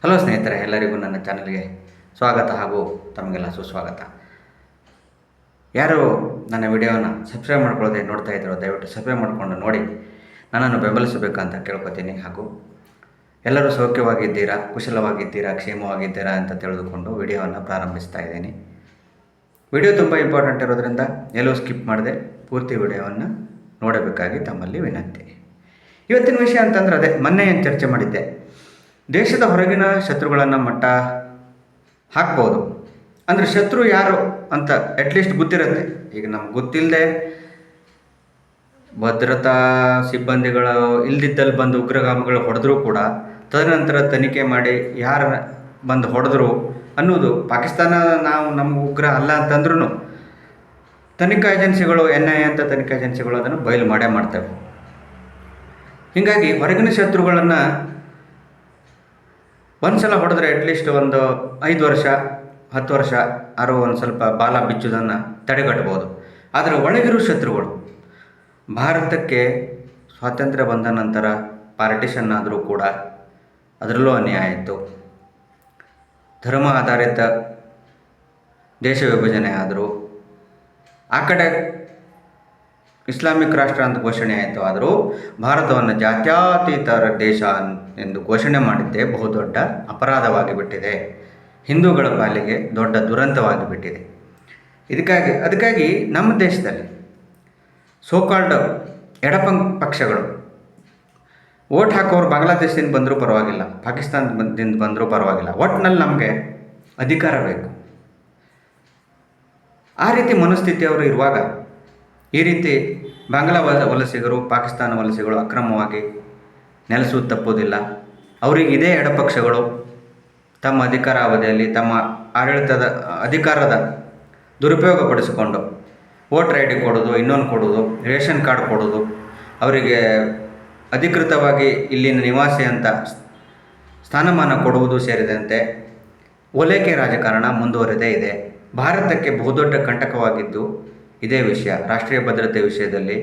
Hello ಸ್ನೇಹಿತರೆ, ಎಲ್ಲರಿಗೂ ನನ್ನ ಚಾನಲ್ಗೆ ಸ್ವಾಗತ ಹಾಗೂ ತಮಗೆಲ್ಲ ಸುಸ್ವಾಗತ. ಯಾರು ನನ್ನ ವಿಡಿಯೋನ ಸಬ್ಸ್ಕ್ರೈಬ್ ಮಾಡ್ಕೊಳ್ಳದೆ ನೋಡ್ತಾ ಇದ್ದೀರೋ ದಯವಿಟ್ಟು ಸಬ್ಸ್ಕ್ರೈಬ್ ಮಾಡಿಕೊಂಡು ನೋಡಿ ನನ್ನನ್ನು ಬೆಂಬಲಿಸಬೇಕಂತ ಕೇಳ್ಕೊತೀನಿ. ಹಾಗೂ ಎಲ್ಲರೂ ಸೌಖ್ಯವಾಗಿದ್ದೀರಾ, ಕುಶಲವಾಗಿದ್ದೀರಾ, ಕ್ಷೇಮವಾಗಿದ್ದೀರಾ ಅಂತ ತಿಳಿದುಕೊಂಡು ವಿಡಿಯೋವನ್ನು ಪ್ರಾರಂಭಿಸ್ತಾ ಇದ್ದೀನಿ. ವಿಡಿಯೋ ತುಂಬ ಇಂಪಾರ್ಟೆಂಟ್ ಇರೋದರಿಂದ ಎಲ್ಲೂ ಸ್ಕಿಪ್ ಮಾಡದೆ ಪೂರ್ತಿ ವಿಡಿಯೋವನ್ನು ನೋಡಬೇಕಾಗಿ ತಮ್ಮಲ್ಲಿ ವಿನಂತಿ. ಇವತ್ತಿನ ವಿಷಯ ಅಂತಂದರೆ ಅದೇ ಮೊನ್ನೆ ಏನು ಚರ್ಚೆ ಮಾಡಿದ್ದೆ, ದೇಶದ ಹೊರಗಿನ ಶತ್ರುಗಳನ್ನು ಮಟ್ಟ ಹಾಕ್ಬೋದು. ಅಂದರೆ ಶತ್ರು ಯಾರು ಅಂತ ಅಟ್ಲೀಸ್ಟ್ ಗೊತ್ತಿರುತ್ತೆ. ಈಗ ನಮ್ಗೆ ಗೊತ್ತಿಲ್ಲದೆ ಭದ್ರತಾ ಸಿಬ್ಬಂದಿಗಳು ಇಲ್ದಿದ್ದಲ್ಲಿ ಬಂದು ಉಗ್ರಗಾಮಿಗಳು ಹೊಡೆದ್ರೂ ಕೂಡ ತದನಂತರ ತನಿಖೆ ಮಾಡಿ ಯಾರು ಬಂದು ಹೊಡೆದ್ರು ಅನ್ನೋದು ಪಾಕಿಸ್ತಾನ ನಮ್ಗೆ ಉಗ್ರ ಅಲ್ಲ ಅಂತಂದ್ರೂ ತನಿಖಾ ಏಜೆನ್ಸಿಗಳು NIA ಅಂತ ತನಿಖಾ ಏಜೆನ್ಸಿಗಳು ಅದನ್ನು ಬಯಲು ಮಾಡೇ ಮಾಡ್ತವೆ. ಹೀಗಾಗಿ ಹೊರಗಿನ ಶತ್ರುಗಳನ್ನು ಒಂದು ಸಲ ಹೊಡೆದ್ರೆ ಅಟ್ಲೀಸ್ಟ್ ಒಂದು 5 ವರ್ಷ 10 ವರ್ಷ ಒಂದು ಸ್ವಲ್ಪ ಬಾಲ ಬಿಚ್ಚುವುದನ್ನು ತಡೆಗಟ್ಟಬಹುದು. ಆದರೆ ಒಳಗಿರುವ ಶತ್ರುಗಳು ಭಾರತಕ್ಕೆ ಸ್ವಾತಂತ್ರ್ಯ ಬಂದ ನಂತರ ಪಾರ್ಟಿಷನ್ ಆದರೂ ಕೂಡ ಅದರಲ್ಲೂ ಅನ್ಯಾಯ ಆಯಿತು. ಧರ್ಮ ಆಧಾರಿತ ದೇಶ ವಿಭಜನೆ ಆದರೂ, ಆ ಕಡೆ ಇಸ್ಲಾಮಿಕ್ ರಾಷ್ಟ್ರ ಅಂತ ಘೋಷಣೆ ಆಯಿತು. ಆದರೂ ಭಾರತವನ್ನು ಜಾತ್ಯತೀತ ದೇಶ ಎಂದು ಘೋಷಣೆ ಮಾಡಿದ್ದೇ ಬಹುದೊಡ್ಡ ಅಪರಾಧವಾಗಿ ಬಿಟ್ಟಿದೆ, ಹಿಂದೂಗಳ ಪಾಲಿಗೆ ದೊಡ್ಡ ದುರಂತವಾಗಿ ಬಿಟ್ಟಿದೆ. ಅದಕ್ಕಾಗಿ ನಮ್ಮ ದೇಶದಲ್ಲಿ ಸೋಕಾಲ್ಡ್ ಎಡಪಕ್ಷಗಳು ಓಟ್ ಹಾಕೋರು ಬಾಂಗ್ಲಾದೇಶದಿಂದ ಬಂದರೂ ಪರವಾಗಿಲ್ಲ, ಪಾಕಿಸ್ತಾನದಿಂದ ಬಂದರೂ ಪರವಾಗಿಲ್ಲ, ಒಟ್ಟಿನಲ್ಲಿ ನಮಗೆ ಅಧಿಕಾರ ಬೇಕು. ಆ ರೀತಿ ಮನಸ್ಥಿತಿಯವರು ಇರುವಾಗ ಈ ರೀತಿ ಬಾಂಗ್ಲಾ ವಲಸಿಗರು, ಪಾಕಿಸ್ತಾನ ವಲಸಿಗರು ಅಕ್ರಮವಾಗಿ ನೆಲೆಸುವುದು ತಪ್ಪುವುದಿಲ್ಲ. ಅವರಿಗೆ ಇದೇ ಎಡಪಕ್ಷಗಳು ತಮ್ಮ ಅಧಿಕಾರಾವಧಿಯಲ್ಲಿ ತಮ್ಮ ಆಡಳಿತದ ಅಧಿಕಾರದ ದುರುಪಯೋಗ ಪಡಿಸಿಕೊಂಡು ವೋಟರ್ ID ಕೊಡೋದು, ಇನ್ನೊಂದು ಕೊಡೋದು, ರೇಷನ್ ಕಾರ್ಡ್ ಕೊಡೋದು, ಅವರಿಗೆ ಅಧಿಕೃತವಾಗಿ ಇಲ್ಲಿನ ನಿವಾಸಿ ಅಂತ ಸ್ಥಾನಮಾನ ಕೊಡುವುದು ಸೇರಿದಂತೆ ಓಲೈಕೆ ರಾಜಕಾರಣ ಮುಂದುವರೆದೇ ಇದೆ. ಭಾರತಕ್ಕೆ ಬಹುದೊಡ್ಡ ಕಂಟಕವಾಗಿದ್ದು ಇದೇ ವಿಷಯ. ರಾಷ್ಟ್ರೀಯ ಭದ್ರತೆ ವಿಷಯದಲ್ಲಿ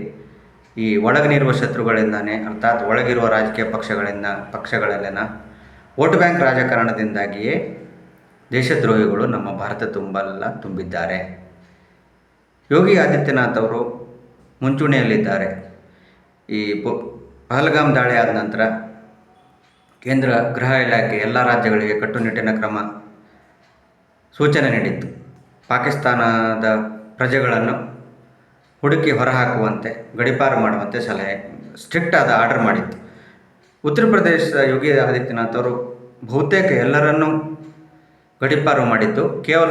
ಈ ಒಳಗಿರುವ ಶತ್ರುಗಳಿಂದಾನೇ, ಅರ್ಥಾತ್ ಒಳಗಿರುವ ರಾಜಕೀಯ ಪಕ್ಷಗಳಲ್ಲಿನ ವೋಟ್ ಬ್ಯಾಂಕ್ ರಾಜಕಾರಣದಿಂದಾಗಿಯೇ ದೇಶದ್ರೋಹಿಗಳು ನಮ್ಮ ಭಾರತ ತುಂಬೆಲ್ಲ ತುಂಬಿದ್ದಾರೆ. ಯೋಗಿ ಆದಿತ್ಯನಾಥ್ ಅವರು ಮುಂಚೂಣಿಯಲ್ಲಿದ್ದಾರೆ. ಈ ಪಹಲ್ಗಾಮ್ ದಾಳಿ ಆದ ನಂತರ ಕೇಂದ್ರ ಗೃಹ ಇಲಾಖೆ ಎಲ್ಲ ರಾಜ್ಯಗಳಿಗೆ ಕಟ್ಟುನಿಟ್ಟಿನ ಸೂಚನೆ ನೀಡಿತ್ತು. ಪಾಕಿಸ್ತಾನದ ಪ್ರಜೆಗಳನ್ನು ಹುಡುಕಿ ಹೊರಹಾಕುವಂತೆ, ಗಡೀಪಾರು ಮಾಡುವಂತೆ ಸಲಹೆ, ಸ್ಟ್ರಿಕ್ಟ್ ಆದ ಆರ್ಡರ್ ಮಾಡಿತ್ತು. ಉತ್ತರ ಪ್ರದೇಶ ಯೋಗಿ ಆದಿತ್ಯನಾಥ್ ಅವರು ಬಹುತೇಕ ಎಲ್ಲರನ್ನೂ ಗಡೀಪಾರು ಮಾಡಿದ್ದು, ಕೇವಲ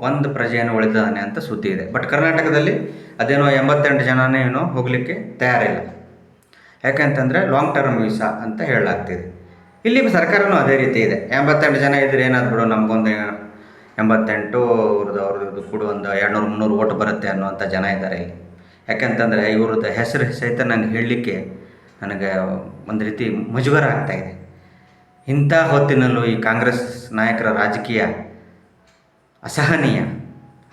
ಒಂದು ಪ್ರಜೆಯನ್ನು ಉಳಿದಾನೆ ಅಂತ ಸುದ್ದಿ ಇದೆ. ಬಟ್ ಕರ್ನಾಟಕದಲ್ಲಿ ಅದೇನೋ 88 ಜನನೇ ಹೋಗಲಿಕ್ಕೆ ತಯಾರಿಲ್ಲ. ಯಾಕೆಂತಂದರೆ ಲಾಂಗ್ ಟರ್ಮ್ ವೀಸಾ ಅಂತ ಹೇಳಲಾಗ್ತಿದೆ. ಇಲ್ಲಿ ಸರ್ಕಾರನೂ ಅದೇ ರೀತಿ ಇದೆ. 88 ಜನ ಇದ್ರೆ ಏನಾದ್ರು ಬಿಡು, ನಮಗೊಂದು 88 ಅವ್ರದ್ದು ಕೂಡ ಒಂದು 200-300 ಓಟ್ ಬರುತ್ತೆ ಅನ್ನುವಂಥ ಜನ ಇದ್ದಾರೆ ಇಲ್ಲಿ. ಯಾಕೆಂತಂದರೆ ಇವ್ರದ್ದು ಹೆಸರು ಸಹಿತ ನಂಗೆ ಹೇಳಲಿಕ್ಕೆ ನನಗೆ ಒಂದು ರೀತಿ ಮುಜುಗರ ಆಗ್ತಾಯಿದೆ. ಇಂಥ ಹೊತ್ತಿನಲ್ಲೂ ಈ ಕಾಂಗ್ರೆಸ್ ನಾಯಕರ ರಾಜಕೀಯ ಅಸಹನೀಯ,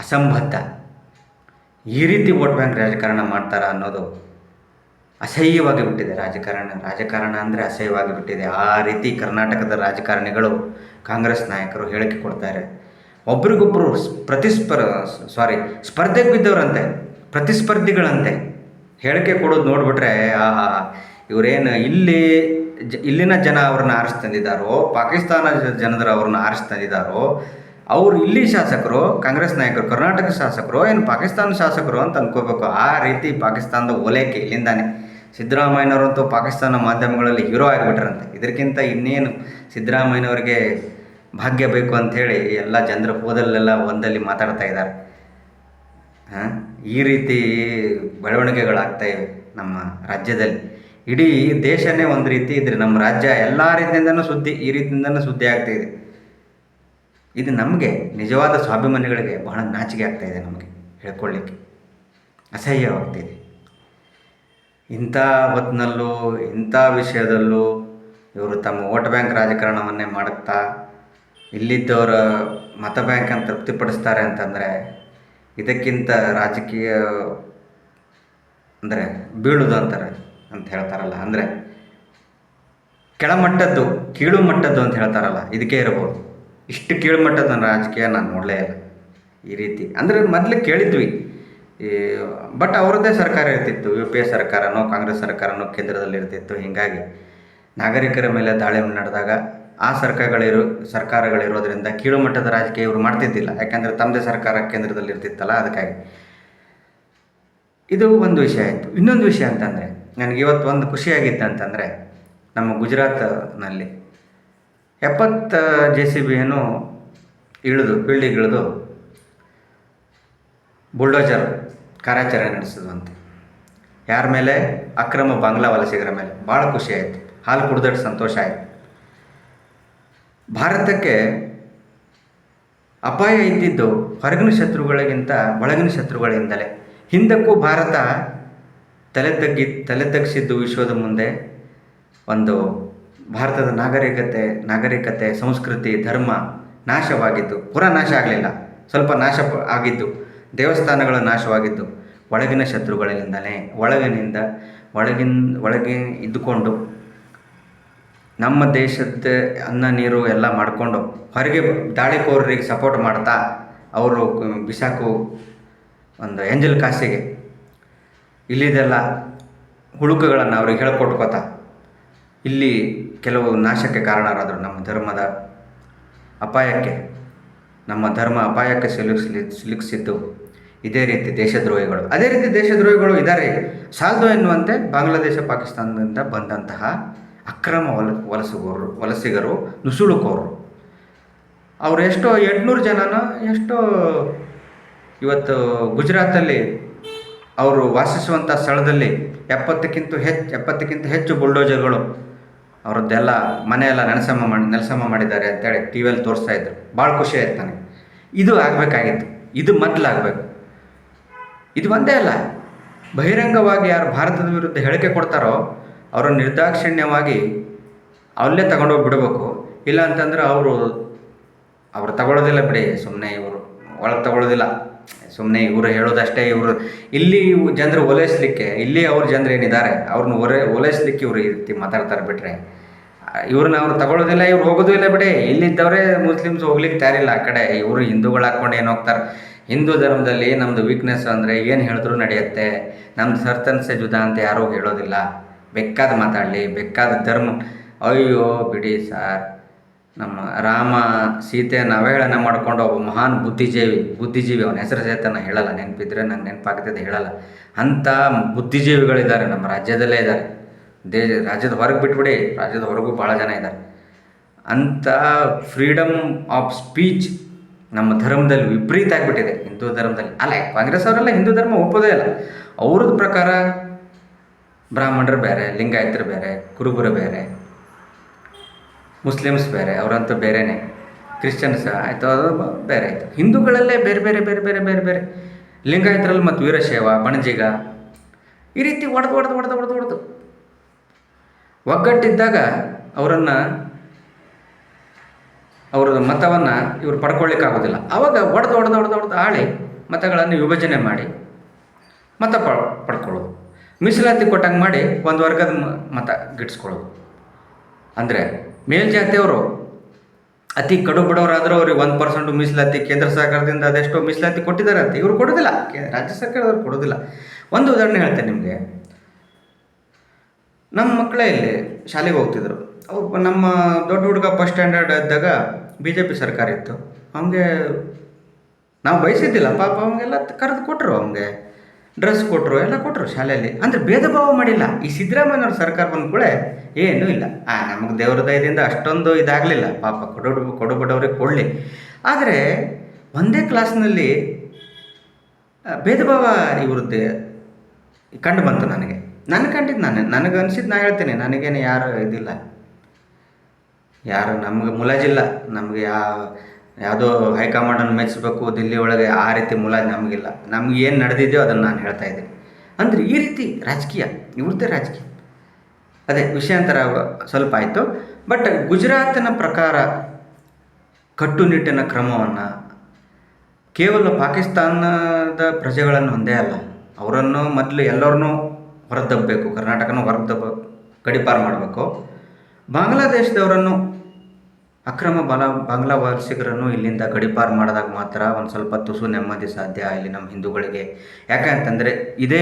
ಅಸಂಬದ್ಧ, ಈ ರೀತಿ ವೋಟ್ ಬ್ಯಾಂಕ್ ರಾಜಕಾರಣ ಮಾಡ್ತಾರ ಅನ್ನೋದು ಅಸಹ್ಯವಾಗಿ ಬಿಟ್ಟಿದೆ. ರಾಜಕಾರಣ ಅಂದರೆ ಅಸಹ್ಯವಾಗಿ ಬಿಟ್ಟಿದೆ. ಆ ರೀತಿ ಕರ್ನಾಟಕದ ರಾಜಕಾರಣಿಗಳು, ಕಾಂಗ್ರೆಸ್ ನಾಯಕರು ಹೇಳಿಕೆ ಕೊಡ್ತಾರೆ. ಒಬ್ರಿಗೊಬ್ಬರು ಸ್ಪರ್ಧೆಗೆ ಬಿದ್ದವರಂತೆ, ಪ್ರತಿಸ್ಪರ್ಧಿಗಳಂತೆ ಹೇಳಿಕೆ ಕೊಡೋದು ನೋಡಿಬಿಟ್ರೆ, ಇವರೇನು ಇಲ್ಲಿನ ಜನ ಅವ್ರನ್ನ ಆರಿಸ್ತಂದಿದ್ದಾರೋ, ಪಾಕಿಸ್ತಾನ ಜನರು ಅವ್ರನ್ನ ಆರಿಸ್ತಂದಿದ್ದಾರೋ, ಅವರು ಇಲ್ಲಿ ಶಾಸಕರು, ಕಾಂಗ್ರೆಸ್ ನಾಯಕರು, ಕರ್ನಾಟಕ ಶಾಸಕರು, ಏನು ಪಾಕಿಸ್ತಾನ ಶಾಸಕರು ಅಂತ ಅನ್ಕೋಬೇಕು. ಆ ರೀತಿ ಪಾಕಿಸ್ತಾನದ ಓಲೈಕೆ ಇಲ್ಲಿಂದಾನೆ. ಸಿದ್ದರಾಮಯ್ಯನವರಂತೂ ಪಾಕಿಸ್ತಾನ ಮಾಧ್ಯಮಗಳಲ್ಲಿ ಹೀರೋ ಆಗಿಬಿಟ್ರಂತೆ. ಇದಕ್ಕಿಂತ ಇನ್ನೇನು ಸಿದ್ದರಾಮಯ್ಯನವರಿಗೆ ಭಾಗ್ಯ ಬೇಕು ಅಂಥೇಳಿ ಎಲ್ಲ ಜನರ ಹೋದಲ್ಲೆಲ್ಲ ಒಂದಲ್ಲಿ ಮಾತಾಡ್ತಾ ಇದ್ದಾರೆ. ಈ ರೀತಿ ಬೆಳವಣಿಗೆಗಳಾಗ್ತಾಯಿವೆ ನಮ್ಮ ರಾಜ್ಯದಲ್ಲಿ. ಇಡೀ ದೇಶನೇ ಒಂದು ರೀತಿ ಇದ್ರೆ ನಮ್ಮ ರಾಜ್ಯ ಎಲ್ಲ ರೀತಿಯಿಂದನೂ ಈ ರೀತಿಯಿಂದನೂ ಸುದ್ದಿ ಆಗ್ತಾಯಿದೆ. ಇದು ನಮಗೆ ನಿಜವಾದ ಸ್ವಾಭಿಮಾನಿಗಳಿಗೆ ಬಹಳ ನಾಚಿಕೆ ಆಗ್ತಾಯಿದೆ. ನಮಗೆ ಹೇಳ್ಕೊಳ್ಳಿಕ್ಕೆ ಅಸಹ್ಯವಾಗ್ತಿದೆ. ಇಂಥ ಹೊತ್ತಿನಲ್ಲೂ, ಇಂಥ ವಿಷಯದಲ್ಲೂ ಇವರು ತಮ್ಮ ವೋಟ್ ಬ್ಯಾಂಕ್ ರಾಜಕಾರಣವನ್ನೇ ಮಾಡುತ್ತಾ ಇಲ್ಲಿದ್ದವರ ಮತ ಬ್ಯಾಂಕನ್ನು ತೃಪ್ತಿಪಡಿಸ್ತಾರೆ ಅಂತಂದರೆ, ಇದಕ್ಕಿಂತ ರಾಜಕೀಯ ಅಂದರೆ ಬೀಳುವುದು ಅಂತ ಹೇಳ್ತಾರಲ್ಲ, ಅಂದರೆ ಕೆಳಮಟ್ಟದ್ದು, ಕೀಳು ಮಟ್ಟದ್ದು ಅಂತ ಹೇಳ್ತಾರಲ್ಲ, ಇದಕ್ಕೆ ಇರಬಹುದು. ಇಷ್ಟು ಕೀಳು ಮಟ್ಟದ ರಾಜಕೀಯ ನಾನು ನೋಡಲೇ ಇಲ್ಲ ಈ ರೀತಿ. ಅಂದರೆ ಮೊದಲು ಕೇಳಿದ್ವಿ, ಈ ಬಟ್ ಅವ್ರದ್ದೇ ಸರ್ಕಾರ ಇರ್ತಿತ್ತು, ಯು ಪಿ ಎ ಸರ್ಕಾರನೋ ಕಾಂಗ್ರೆಸ್ ಸರ್ಕಾರನೋ ಕೇಂದ್ರದಲ್ಲಿ ಇರ್ತಿತ್ತು. ಹೀಗಾಗಿ ನಾಗರಿಕರ ಮೇಲೆ ದಾಳಿ ನಡೆದಾಗ ಆ ಸರ್ಕಾರಗಳಿರೋದ್ರಿಂದ ಕೀಳು ಮಟ್ಟದ ರಾಜಕೀಯ ಇವರು ಮಾಡ್ತಿದ್ದಿಲ್ಲ. ಯಾಕಂದರೆ ತಮ್ಮದೇ ಸರ್ಕಾರ ಕೇಂದ್ರದಲ್ಲಿ ಇರ್ತಿತ್ತಲ್ಲ, ಅದಕ್ಕಾಗಿ. ಇದು ಒಂದು ವಿಷಯ ಆಯಿತು. ಇನ್ನೊಂದು ವಿಷಯ ಅಂತಂದರೆ, ನನಗೆ ಇವತ್ತು ಒಂದು ಖುಷಿಯಾಗಿತ್ತು ಅಂತಂದರೆ, ನಮ್ಮ ಗುಜರಾತ್ನಲ್ಲಿ 70 JCB ಫೀಲ್ಡಿಗೆ ಇಳಿದು ಬುಲ್ಡೋಜರ್ ಕಾರ್ಯಾಚರಣೆ ನಡೆಸಿದ್ವಂತೆ. ಯಾರ ಮೇಲೆ? ಅಕ್ರಮ ಬಾಂಗ್ಲಾ ವಲಸಿಗರ ಮೇಲೆ. ಭಾಳ ಖುಷಿ ಆಯಿತು, ಹಾಲು ಕುಡಿದಷ್ಟು ಸಂತೋಷ ಆಯಿತು. ಭಾರತಕ್ಕೆ ಅಪಾಯ ಇದ್ದಿದ್ದು ಹೊರಗಿನ ಶತ್ರುಗಳಿಗಿಂತ ಒಳಗಿನ ಶತ್ರುಗಳಿಂದಲೇ. ಹಿಂದಕ್ಕೂ ಭಾರತ ತಲೆ ತಗ್ಗಿಸಿದ್ದು ವಿಶ್ವದ ಮುಂದೆ. ಒಂದು ಭಾರತದ ನಾಗರಿಕತೆ, ಸಂಸ್ಕೃತಿ, ಧರ್ಮ ನಾಶವಾಗಿದ್ದು, ಪೂರಾ ನಾಶ ಆಗಲಿಲ್ಲ, ಸ್ವಲ್ಪ ನಾಶ ಆಗಿದ್ದು, ದೇವಸ್ಥಾನಗಳು ನಾಶವಾಗಿದ್ದು ಒಳಗಿನ ಶತ್ರುಗಳಿಂದಲೇ. ಒಳಗೆ ಇದ್ದುಕೊಂಡು ನಮ್ಮ ದೇಶದ ಅನ್ನ ನೀರು ಎಲ್ಲ ಮಾಡಿಕೊಂಡು ಹೊರಗೆ ದಾಳಿಕೋರರಿಗೆ ಸಪೋರ್ಟ್ ಮಾಡ್ತಾ ಅವರು ಬಿಸಾಕು ಒಂದು ಎಂಜಲ್ ಕಾಸಿಗೆ ಇಲ್ಲಿದೆಲ್ಲ ಹುಳುಕುಗಳನ್ನು ಅವ್ರಿಗೆ ಹೇಳ್ಕೊಟ್ಕೋತಾ ಇಲ್ಲಿ ಕೆಲವು ನಾಶಕ್ಕೆ ಕಾರಣರಾದರು. ನಮ್ಮ ಧರ್ಮ ಅಪಾಯಕ್ಕೆ ಸಿಲುಕಿಸಿದ್ದು ಇದೇ ರೀತಿ ದೇಶದ್ರೋಹಿಗಳು. ಅದೇ ರೀತಿ ದೇಶದ್ರೋಹಿಗಳು ಇದ್ದಾರೆ. ಸಾಲ್ದೋ ಎನ್ನುವಂತೆ ಬಾಂಗ್ಲಾದೇಶ ಪಾಕಿಸ್ತಾನದಿಂದ ಬಂದಂತಹ ಅಕ್ರಮ ವಲಸಿಗರು, ನುಸುಳುಕೋರು. ಅವರು ಎಷ್ಟೋ 800 ಜನನೋ ಇವತ್ತು ಗುಜರಾತಲ್ಲಿ ಅವರು ವಾಸಿಸುವಂಥ ಸ್ಥಳದಲ್ಲಿ 70ಕ್ಕಿಂತ ಹೆಚ್ಚು ಬುಲ್ಡೋಜರ್ಗಳು ಅವರದ್ದೆಲ್ಲ ಮನೆಯೆಲ್ಲ ನೆಲಸಮ ಮಾಡಿದ್ದಾರೆ ಅಂತೇಳಿ ಟಿ ವಿಯಲ್ಲಿ ತೋರಿಸ್ತಾ ಇದ್ರು. ಭಾಳ ಖುಷಿ ಆಯ್ತು ನನಗೆ. ಇದು ಆಗಬೇಕಾಗಿತ್ತು, ಇದು ಮೊದಲಾಗಬೇಕು. ಇದು ಒಂದೇ ಅಲ್ಲ, ಬಹಿರಂಗವಾಗಿ ಯಾರು ಭಾರತದ ವಿರುದ್ಧ ಹೇಳಿಕೆ ಕೊಡ್ತಾರೋ ಅವರನ್ನು ನಿರ್ದಾಕ್ಷಿಣ್ಯವಾಗಿ ಅಲ್ಲೇ ತಗೊಂಡೋಗಿ ಬಿಡಬೇಕು. ಇಲ್ಲ ಅಂತಂದ್ರೆ ಅವರು ತಗೊಳ್ಳೋದಿಲ್ಲ ಬಿಡಿ, ಸುಮ್ಮನೆ ಇವರು ಒಳಗೆ ತಗೊಳ್ಳೋದಿಲ್ಲ, ಸುಮ್ಮನೆ ಇವರು ಹೇಳೋದಷ್ಟೇ. ಇಲ್ಲಿ ಜನರು ಓಲೈಸಲಿಕ್ಕೆ, ಇಲ್ಲಿ ಅವ್ರ ಜನರು ಏನಿದ್ದಾರೆ ಅವ್ರನ್ನ ಓಲೈಸಲಿಕ್ಕೆ ಇವರು ಈ ರೀತಿ ಮಾತಾಡ್ತಾರೆ ಬಿಟ್ರೆ, ಇವ್ರನ್ನ ಅವ್ರು ತಗೊಳ್ಳೋದಿಲ್ಲ, ಇವ್ರು ಹೋಗೋದು ಇಲ್ಲ ಬಿಡಿ. ಇಲ್ಲಿದ್ದವರೇ ಮುಸ್ಲಿಮ್ಸ್ ಹೋಗ್ಲಿಕ್ಕೆ ತಯಾರಿಲ್ಲ ಆ ಕಡೆ. ಇವರು ಹಿಂದೂಗಳು ಹಾಕ್ಕೊಂಡು ಏನು ಹೋಗ್ತಾರೆ. ಹಿಂದೂ ಧರ್ಮದಲ್ಲಿ ನಮ್ಮದು ವೀಕ್ನೆಸ್ ಅಂದರೆ ಏನು ಹೇಳಿದ್ರು ನಡೆಯುತ್ತೆ. ನಮ್ಮದು ಸರ್ತನ್ಸೆ ಜುದಾ ಅಂತ ಯಾರೂ ಹೇಳೋದಿಲ್ಲ. ಬೇಕಾದ ಮಾತಾಡಲಿ, ಬೇಕಾದ ಧರ್ಮ. ಅಯ್ಯೋ ಬಿಡಿ ಸಾರ್, ನಮ್ಮ ರಾಮ ಸೀತೆಯನ್ನು ಅವಹೇಳನ ಮಾಡ್ಕೊಂಡು ಒಬ್ಬ ಮಹಾನ್ ಬುದ್ಧಿಜೀವಿ ಅವನ ಹೆಸರು ಸಹಿತ ಹೇಳಲ್ಲ, ನೆನಪಿದ್ರೆ ನಂಗೆ ನೆನಪಾಗ್ತದೆ, ಹೇಳಲ್ಲ. ಅಂಥ ಬುದ್ಧಿಜೀವಿಗಳಿದ್ದಾರೆ ನಮ್ಮ ರಾಜ್ಯದಲ್ಲೇ ಇದ್ದಾರೆ. ರಾಜ್ಯದ ಹೊರಗೆ ಬಿಟ್ಬಿಡಿ, ರಾಜ್ಯದ ಹೊರಗೂ ಭಾಳ ಜನ ಇದ್ದಾರೆ. ಅಂಥ ಫ್ರೀಡಮ್ ಆಫ್ ಸ್ಪೀಚ್ ನಮ್ಮ ಧರ್ಮದಲ್ಲಿ ವಿಪರೀತ ಆಗಿಬಿಟ್ಟಿದೆ, ಹಿಂದೂ ಧರ್ಮದಲ್ಲಿ. ಅಲ್ಲ, ಕಾಂಗ್ರೆಸ್ ಅವರೆಲ್ಲ ಹಿಂದೂ ಧರ್ಮ ಒಪ್ಪೋದೇ ಇಲ್ಲ. ಅವ್ರದ್ದು ಪ್ರಕಾರ ಬ್ರಾಹ್ಮಣರು ಬೇರೆ, ಲಿಂಗಾಯತರು ಬೇರೆ, ಕುರುಬರು ಬೇರೆ, ಮುಸ್ಲಿಮ್ಸ್ ಬೇರೆ, ಅವರಂತೂ ಬೇರೆಯೇ. ಕ್ರಿಶ್ಚಿಯನ್ಸ್ ಆಯಿತು, ಅದು ಬೇರೆ ಆಯಿತು. ಹಿಂದೂಗಳಲ್ಲೇ ಬೇರೆ ಬೇರೆ ಬೇರೆ ಬೇರೆ ಬೇರೆ ಬೇರೆ ಲಿಂಗಾಯತರಲ್ಲಿ ಮತ್ತು ವೀರಶೈವ, ಬಣಜಿಗ, ಈ ರೀತಿ ಹೊಡೆದು ಒಗ್ಗಟ್ಟಿದ್ದಾಗ ಅವರ ಮತವನ್ನು ಇವರು ಪಡ್ಕೊಳ್ಳಿಕ್ಕಾಗೋದಿಲ್ಲ. ಆವಾಗ ಹೊಡೆದು ಆಳಿ ಮತಗಳನ್ನು ವಿಭಜನೆ ಮಾಡಿ ಮತ ಪಡ್ಕೊಳ್ಳೋದು, ಮೀಸಲಾತಿ ಕೊಟ್ಟಂಗೆ ಮಾಡಿ ಒಂದು ವರ್ಗದ ಮತ ಗಿಟ್ಟಿಸ್ಕೊಳ್ಳೋದು. ಅಂದರೆ ಮೇಲ್ಜಾತಿಯವರು ಅತಿ ಕಡು ಬಡವರಾದರೂ ಅವ್ರಿಗೆ 1% ಮೀಸಲಾತಿ ಕೇಂದ್ರ ಸರ್ಕಾರದಿಂದ ಅದೆಷ್ಟೋ ಮೀಸಲಾತಿ ಕೊಟ್ಟಿದ್ದಾರೆ ಅಂತ, ಇವರು ಕೊಡೋದಿಲ್ಲ, ರಾಜ್ಯ ಸರ್ಕಾರದವ್ರು ಕೊಡೋದಿಲ್ಲ. ಒಂದು ಉದಾಹರಣೆ ಹೇಳ್ತೇನೆ ನಿಮಗೆ. ನಮ್ಮ ಮಕ್ಕಳೇ ಇಲ್ಲಿ ಶಾಲೆಗೆ ಹೋಗ್ತಿದ್ರು. ಅವ್ರು ನಮ್ಮ ದೊಡ್ಡ ಹುಡುಗ ಫಸ್ಟ್ ಸ್ಟ್ಯಾಂಡರ್ಡ್ ಇದ್ದಾಗ BJP ಸರ್ಕಾರ ಇತ್ತು. ಅವನಿಗೆ ನಾವು ಬಯಸಿದ್ದಿಲ್ಲ ಪಾಪ, ಅವನಿಗೆಲ್ಲ ಕರೆದು ಕೊಟ್ಟರು, ಅವನಿಗೆ ಡ್ರೆಸ್ ಕೊಟ್ಟರು, ಎಲ್ಲ ಕೊಟ್ಟರು ಶಾಲೆಯಲ್ಲಿ. ಅಂದರೆ ಭೇದ ಭಾವ ಮಾಡಿಲ್ಲ. ಈ ಸಿದ್ದರಾಮಯ್ಯವ್ರ ಸರ್ಕಾರ ಬಂದ ಕೂಡ ಏನೂ ಇಲ್ಲ. ನಮಗೆ ದೇವರ ದಯದಿಂದ ಅಷ್ಟೊಂದು ಇದಾಗಲಿಲ್ಲ ಪಾಪ, ಕೊಡು ಬಡವ್ರಿಗೆ ಕೊಡಲಿ. ಆದರೆ ಒಂದೇ ಕ್ಲಾಸ್ನಲ್ಲಿ ಭೇದ ಭಾವ ಇವ್ರದ್ದು ಕಂಡು ಬಂತು ನನಗೆ. ನನಗೆ ಅನಿಸಿದ್ದು ನಾ ಹೇಳ್ತೀನಿ. ನನಗೇನು ಯಾರು ಇದಿಲ್ಲ, ಯಾರು ನಮಗೆ ಮುಲಾಜಿಲ್ಲ. ನಮಗೆ ಯಾವುದೋ ಹೈಕಮಾಂಡನ್ನು ಮೆಚ್ಚಿಸ್ಬೇಕು ದಿಲ್ಲಿ ಒಳಗೆ, ಆ ರೀತಿ ಮುಲಾಜ್ ನಮಗಿಲ್ಲ. ನಮ್ಗೆ ಏನು ನಡೆದಿದೆಯೋ ಅದನ್ನು ನಾನು ಹೇಳ್ತಾ ಇದ್ದೀನಿ. ಅಂದರೆ ಈ ರೀತಿ ರಾಜಕೀಯ, ಇವ್ರದ್ದೇ ರಾಜಕೀಯ. ಅದೇ ವಿಷಯಾಂತರ ಸ್ವಲ್ಪ ಆಯಿತು. ಬಟ್ ಗುಜರಾತಿನ ಪ್ರಕಾರ ಕಟ್ಟುನಿಟ್ಟಿನ ಕ್ರಮವನ್ನು ಕೇವಲ ಪಾಕಿಸ್ತಾನದ ಪ್ರಜೆಗಳನ್ನು ಒಂದೇ ಅಲ್ಲ, ಅವರನ್ನು ಮೊದಲು ಎಲ್ಲರನ್ನೂ ಹೊರದಬ್ಬಬೇಕು, ಕರ್ನಾಟಕನೂ ಗಡಿಪಾರು ಮಾಡಬೇಕು. ಬಾಂಗ್ಲಾದೇಶದವರನ್ನು ಅಕ್ರಮ ಬಾಂಗ್ಲಾ ವಲಸಿಗರನ್ನು ಇಲ್ಲಿಂದ ಗಡೀಪಾರು ಮಾಡಿದಾಗ ಮಾತ್ರ ಒಂದು ಸ್ವಲ್ಪ ತುಸು ನೆಮ್ಮದಿ ಸಾಧ್ಯ ಇಲ್ಲಿ ನಮ್ಮ ಹಿಂದೂಗಳಿಗೆ. ಯಾಕಂತಂದರೆ ಇದೇ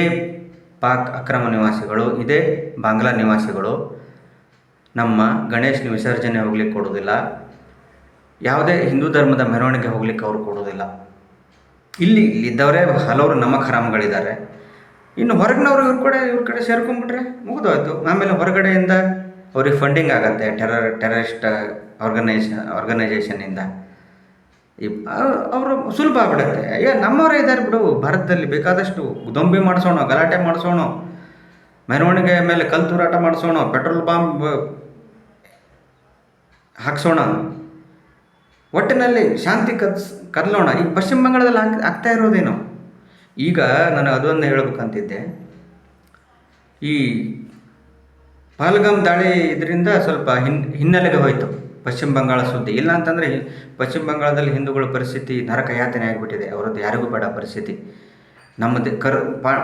ಪಾಕ್ ಅಕ್ರಮ ನಿವಾಸಿಗಳು, ಇದೇ ಬಾಂಗ್ಲಾ ನಿವಾಸಿಗಳು ನಮ್ಮ ಗಣೇಶನ ವಿಸರ್ಜನೆ ಹೋಗ್ಲಿಕ್ಕೆ ಕೊಡೋದಿಲ್ಲ, ಯಾವುದೇ ಹಿಂದೂ ಧರ್ಮದ ಮೆರವಣಿಗೆ ಹೋಗ್ಲಿಕ್ಕೆ ಅವರು ಕೊಡೋದಿಲ್ಲ. ಇಲ್ಲಿದ್ದವರೇ ಹಲವರು ನಮಕ್ ಹರಾಮ್ಗಳಿದ್ದಾರೆ. ಇನ್ನು ಹೊರಗಿನವರು ಇವ್ರ ಕಡೆ ಸೇರ್ಕೊಂಡ್ಬಿಟ್ರೆ ಮುಗಿದೋಯ್ತು. ಆಮೇಲೆ ಹೊರಗಡೆಯಿಂದ ಅವ್ರಿಗೆ ಫಂಡಿಂಗ್ ಆಗುತ್ತೆ ಟೆರರಿಸ್ಟ್ ಆರ್ಗನೈಜೇಷನ್ನಿಂದ. ಅವರು ಸುಲಭ ಆಗ್ಬಿಡುತ್ತೆ. ನಮ್ಮವರೇ ಇದ್ದಾರೆ ಬಿಡು ಭಾರತದಲ್ಲಿ, ಬೇಕಾದಷ್ಟು ದೊಂಬಿ ಮಾಡಿಸೋಣ, ಗಲಾಟೆ ಮಾಡಿಸೋಣ, ಮೆರವಣಿಗೆ ಮೇಲೆ ಕಲ್ಲು ತೂರಾಟ ಮಾಡಿಸೋಣ, ಪೆಟ್ರೋಲ್ ಬಾಂಬ್ ಹಾಕ್ಸೋಣ, ಒಟ್ಟಿನಲ್ಲಿ ಶಾಂತಿ ಕದಲೋಣ. ಈಗ ಪಶ್ಚಿಮ ಬಂಗಾಳದಲ್ಲಿ ಆಗ್ತಾ ಇರೋದೇನು? ಈಗ ನಾನು ಅದೊಂದು ಹೇಳಬೇಕಂತಿದ್ದೆ. ಈ ಪಹಲ್ಗಾಮ್ ದಾಳಿ ಇದರಿಂದ ಸ್ವಲ್ಪ ಹಿನ್ನೆಲೆಗೆ ಹೋಯಿತು ಪಶ್ಚಿಮ ಬಂಗಾಳ ಸುದ್ದಿ. ಇಲ್ಲ ಅಂತಂದರೆ ಪಶ್ಚಿಮ ಬಂಗಾಳದಲ್ಲಿ ಹಿಂದೂಗಳ ಪರಿಸ್ಥಿತಿ ನರಕ ಯಾತನೆ ಆಗಿಬಿಟ್ಟಿದೆ. ಅವರದ್ದು ಯಾರಿಗೂ ಬೇಡ ಪರಿಸ್ಥಿತಿ. ನಮ್ಮದು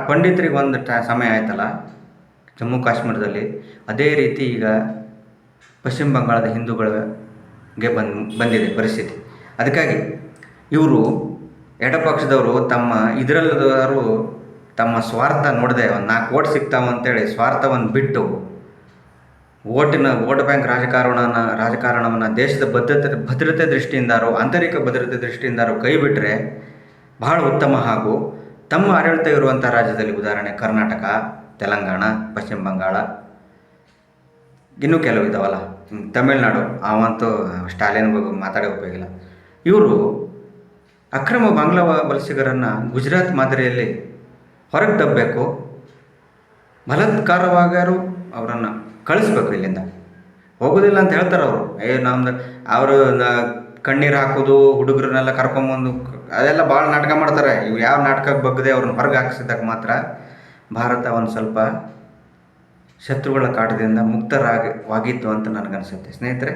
ಪಂಡಿತರಿಗೆ ಒಂದು ಸಮಯ ಆಯ್ತಲ್ಲ ಜಮ್ಮು ಕಾಶ್ಮೀರದಲ್ಲಿ, ಅದೇ ರೀತಿ ಈಗ ಪಶ್ಚಿಮ ಬಂಗಾಳದ ಹಿಂದೂಗಳಿಗೆ ಬಂದಿದೆ ಪರಿಸ್ಥಿತಿ. ಅದಕ್ಕಾಗಿ ಇವರು ಎಡಪಕ್ಷದವರು ಇದರಲ್ಲದವರು ತಮ್ಮ ಸ್ವಾರ್ಥ ನೋಡದೆ ಒಂದು 4 ಓಟ್ ಸಿಗ್ತಾವಂತೇಳಿ ಸ್ವಾರ್ಥವನ್ನು ಬಿಟ್ಟು ವೋಟ್ ಬ್ಯಾಂಕ್ ರಾಜಕಾರಣವನ್ನು ದೇಶದ ಭದ್ರತೆ ದೃಷ್ಟಿಯಿಂದಾರೋ ಆಂತರಿಕ ಭದ್ರತೆ ದೃಷ್ಟಿಯಿಂದಾರೋ ಕೈ ಬಿಟ್ಟರೆ ಬಹಳ ಉತ್ತಮ. ಹಾಗೂ ತಮ್ಮ ಆಡಳಿತ ಇರುವಂಥ ರಾಜ್ಯದಲ್ಲಿ, ಉದಾಹರಣೆ ಕರ್ನಾಟಕ, ತೆಲಂಗಾಣ, ಪಶ್ಚಿಮ ಬಂಗಾಳ, ಇನ್ನೂ ಕೆಲವು ಇದ್ದಾವಲ್ಲ, ತಮಿಳುನಾಡು, ಅವಂತೂ ಸ್ಟಾಲಿನ್ ಬಗ್ಗೆ ಮಾತಾಡೋ ಉಪಯೋಗಿಲ್ಲ. ಇವರು ಅಕ್ರಮ ಬಾಂಗ್ಲಾ ವಲಸಿಗರನ್ನು ಗುಜರಾತ್ ಮಾದರಿಯಲ್ಲಿ ಹೊರಗೆ ತಬ್ಬಬೇಕು, ಬಲಾತ್ಕಾರವಾಗಾರು ಅವರನ್ನು ಕಳಿಸ್ಬೇಕು. ಇಲ್ಲಿಂದ ಹೋಗೋದಿಲ್ಲ ಅಂತ ಹೇಳ್ತಾರೆ ಅವರು. ಅವರು ಕಣ್ಣೀರು ಹಾಕೋದು, ಹುಡುಗರನ್ನೆಲ್ಲ ಕರ್ಕೊಂಬಂದು ಅದೆಲ್ಲ ಭಾಳ ನಾಟಕ ಮಾಡ್ತಾರೆ. ಇವು ಯಾವ ನಾಟಕಕ್ಕೆ ಬಗ್ಗದೆ ಅವ್ರನ್ನ ಹೊರಗೆ ಹಾಕಿಸಿದಾಗ ಮಾತ್ರ ಭಾರತ ಒಂದು ಸ್ವಲ್ಪ ಶತ್ರುಗಳ ಕಾಟದಿಂದ ಮುಕ್ತವಾಗಿತ್ತು ಅಂತ ನನಗನ್ಸುತ್ತೆ. ಸ್ನೇಹಿತರೆ,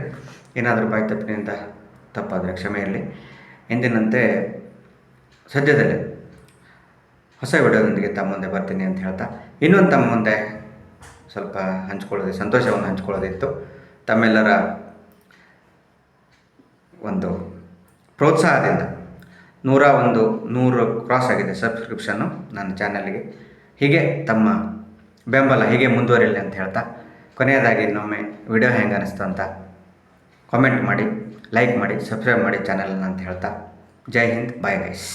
ಏನಾದರೂ ಬಾಯಿ ತಪ್ಪಿನಿಂದ ತಪ್ಪಾದರೆ ಕ್ಷಮೆ ಇರಲಿ. ಎಂದಿನಂತೆ ಸದ್ಯದಲ್ಲೇ ಹೊಸ ವಿಡಿಯೋದೊಂದಿಗೆ ತಮ್ಮ ಮುಂದೆ ಬರ್ತೀನಿ ಅಂತ ಹೇಳ್ತಾ, ಇನ್ನೊಂದು ತಮ್ಮ ಮುಂದೆ ಸ್ವಲ್ಪ ಸಂತೋಷವನ್ನು ಹಂಚ್ಕೊಳ್ಳೋದಿತ್ತು. ತಮ್ಮೆಲ್ಲರ ಒಂದು ಪ್ರೋತ್ಸಾಹದಿಂದ 100 ಕ್ರಾಸ್ ಆಗಿದೆ ಸಬ್ಸ್ಕ್ರಿಪ್ಷನ್ನು ನನ್ನ ಚಾನಲ್ಗೆ. ಹೀಗೆ ತಮ್ಮ ಬೆಂಬಲ ಹೀಗೆ ಮುಂದುವರಿಯಲಿ ಅಂತ ಹೇಳ್ತಾ, ಕೊನೆಯದಾಗಿ ಇನ್ನೊಮ್ಮೆ ವಿಡಿಯೋ ಹೆಂಗೆ ಅನ್ನಿಸ್ತು ಅಂತ ಕಾಮೆಂಟ್ ಮಾಡಿ, ಲೈಕ್ ಮಾಡಿ, ಸಬ್ಸ್ಕ್ರೈಬ್ ಮಾಡಿ ಚಾನಲನ್ನು ಅಂತ ಹೇಳ್ತಾ, ಜೈ ಹಿಂದ್, ಬಾಯ್ ಗೈಸ್.